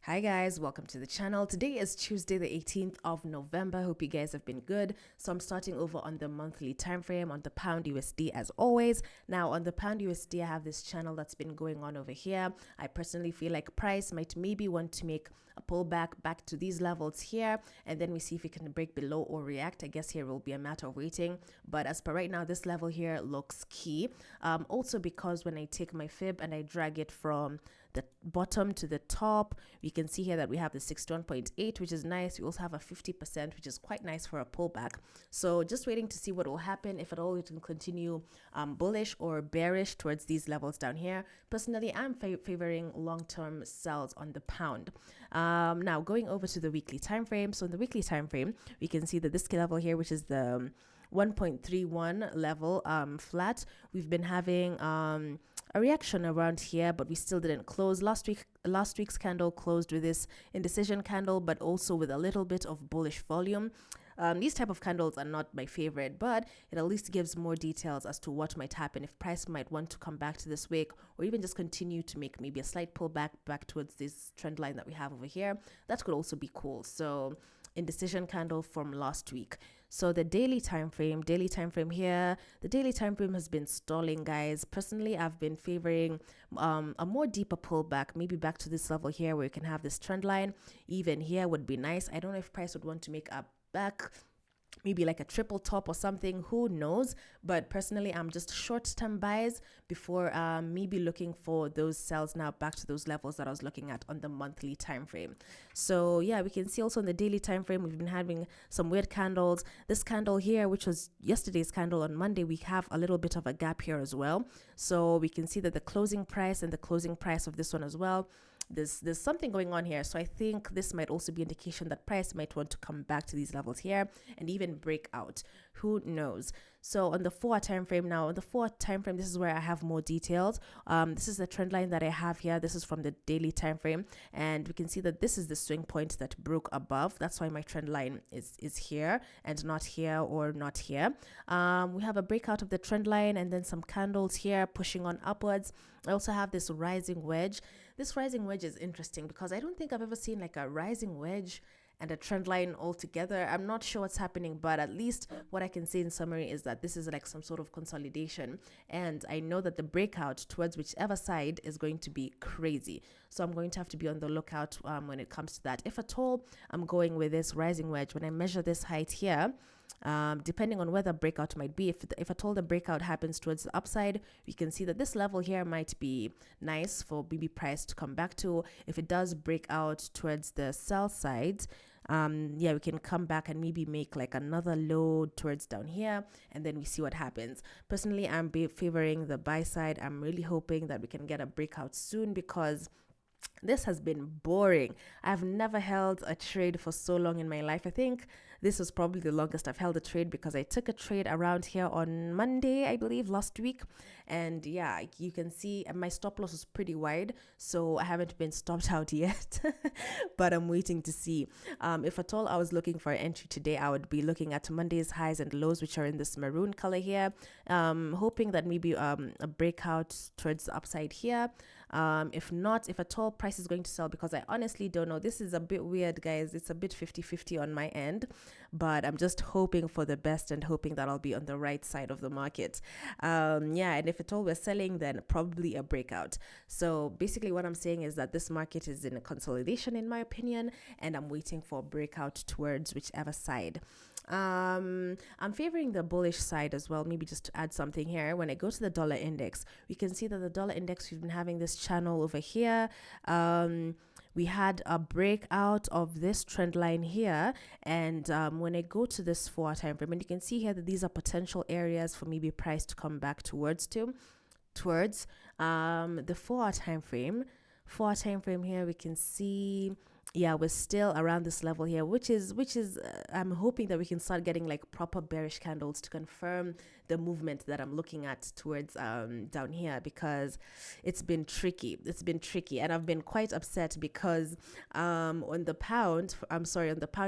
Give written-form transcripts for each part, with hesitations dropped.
Hi guys, welcome to the channel. Today is Tuesday the 18th of November. Hope you guys have been good. So I'm starting over on the monthly time frame on the pound USD as always. Now on the pound USD, I have this channel that's been going on over here. I personally feel like price might maybe want to make a pullback back to these levels here, and then we see if it can break below or react. I guess here will be a matter of waiting, but as per right now, this level here looks key. Also because when I take my fib and I drag it from the bottom to the top, we can see here that we have the 61.8, which is nice. We also have a 50%, which is quite nice for a pullback. So just waiting to see what will happen, if at all it can continue bullish or bearish towards these levels down here. Personally, I'm favoring long-term sells on the pound. Now going over to the weekly time frame. So in the weekly time frame, we can see that this level here, which is the 1.31 level flat, we've been having a reaction around here, but we still didn't close. Last week's candle closed with this indecision candle, but also with a little bit of bullish volume. These type of candles are not my favorite, but it at least gives more details as to what might happen if price might want to come back to this wick, or even just continue to make maybe a slight pullback back towards this trend line that we have over here. That could also be cool. So indecision candle from last week. So the daily time frame here, the daily time frame has been stalling, guys. Personally, I've been favoring a more deeper pullback, maybe back to this level here where you can have this trend line. Even here would be nice. I don't know if price would want to make a back, maybe like a triple top or something, who knows. But personally, I'm just short-term buys before maybe looking for those sells now back to those levels that I was looking at on the monthly time frame. So yeah, we can see also in the daily time frame, we've been having some weird candles. This candle here, which was yesterday's candle on Monday, we have a little bit of a gap here as well. So we can see that the closing price and the closing price of this one as well, there's something going on here. So I think this might also be indication that price might want to come back to these levels here and even break out. Who knows? So on the 4 time frame now, on the 4 time frame, this is where I have more details. This is the trend line that I have here. This is from the daily time frame, and we can see that this is the swing point that broke above. That's why my trend line is here and not here or not here. We have a breakout of the trend line and then some candles here pushing on upwards. I also have this rising wedge. This rising wedge is interesting because I don't think I've ever seen like a rising wedge and a trend line all together. I'm not sure what's happening, but at least what I can say in summary is that this is like some sort of consolidation, and I know that the breakout towards whichever side is going to be crazy. So I'm going to have to be on the lookout when it comes to that. If at all, I'm going with this rising wedge. When I measure this height here, depending on where the breakout might be, if at all the breakout happens towards the upside, we can see that this level here might be nice for BB price to come back to. If it does break out towards the sell side, yeah, we can come back and maybe make like another low towards down here, and then we see what happens. Personally, I'm favoring the buy side. I'm really hoping that we can get a breakout soon because this has been boring. I've never held a trade for so long in my life. I think this was probably the longest I've held a trade because I took a trade around here on Monday, I believe, last week. And yeah, you can see my stop loss was pretty wide, so I haven't been stopped out yet, but I'm waiting to see. If at all I was looking for an entry today, I would be looking at Monday's highs and lows, which are in this maroon color here, hoping that maybe a breakout towards the upside here. If not, if at all price is going to sell, because I honestly don't know. This is a bit weird, guys. It's a bit 50-50 on my end, but I'm just hoping for the best and hoping that I'll be on the right side of the market. Yeah, and if at all we're selling, then probably a breakout. So basically what I'm saying is that this market is in a consolidation in my opinion, and I'm waiting for a breakout towards whichever side. I'm favoring the bullish side as well. Maybe just to add something here, when I go to the dollar index, we can see that the dollar index, we've been having this channel over here. We had a breakout of this trend line here, and when I go to this 4 time frame, and you can see here that these are potential areas for maybe price to come back towards the 4 time frame. 4 time frame here, we can see, yeah, we're still around this level here, which is I'm hoping that we can start getting like proper bearish candles to confirm the movement that I'm looking at towards down here, because it's been tricky. And I've been quite upset because on the pound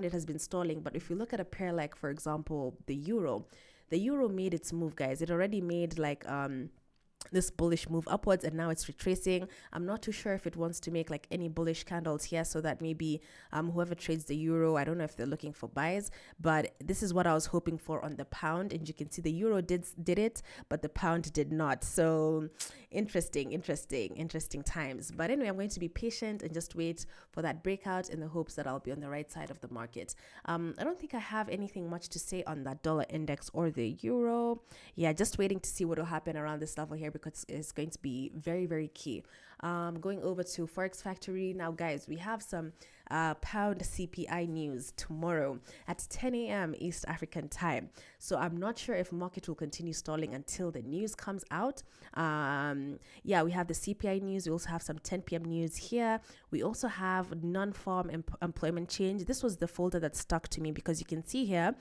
it has been stalling. But if you look at a pair like, for example, the euro made its move, guys. It already made like this bullish move upwards, and now it's retracing. I'm not too sure if it wants to make like any bullish candles here, so that maybe whoever trades the euro, I don't know if they're looking for buys, but this is what I was hoping for on the pound. And you can see the euro did it, but the pound did not. So interesting times. But anyway, I'm going to be patient and just wait for that breakout in the hopes that I'll be on the right side of the market. I don't think I have anything much to say on that dollar index or the euro. Yeah, just waiting to see what will happen around this level here, because it's going to be very key. Going over to Forex Factory now, guys, we have some pound CPI news tomorrow at 10 a.m. East African time. So I'm not sure if market will continue stalling until the news comes out. Yeah, we have the CPI news. We also have some 10 p.m. news here. We also have non-farm employment change. This was the folder that stuck to me, because you can see here,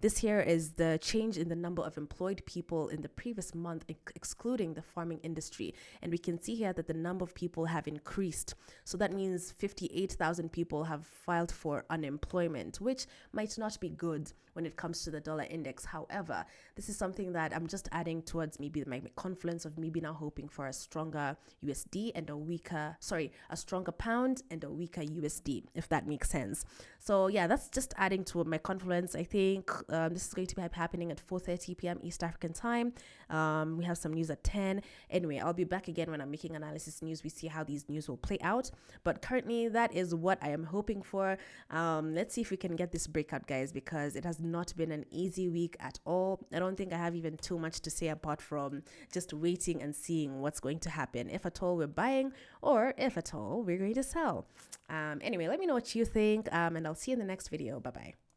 this here is the change in the number of employed people in the previous month, excluding the farming industry. And we can see here that the number of people have increased. So that means 58,000 people have filed for unemployment, which might not be good when it comes to the dollar index. However, this is something that I'm just adding towards maybe my confluence of maybe now hoping for a stronger USD and a stronger pound and a weaker USD, if that makes sense. So yeah, that's just adding to my confluence. I think this is going to be happening at 4:30 p.m. East African time. We have some news at 10. Anyway, I'll be back again when I'm making analysis news. We see how these news will play out. But currently, that is what I am hoping for. Let's see if we can get this breakout, guys, because it has not been an easy week at all. I don't think I have even too much to say apart from just waiting and seeing what's going to happen. If at all we're buying, or if at all we're going to sell. Anyway, let me know what you think, and I'll see you in the next video. Bye-bye.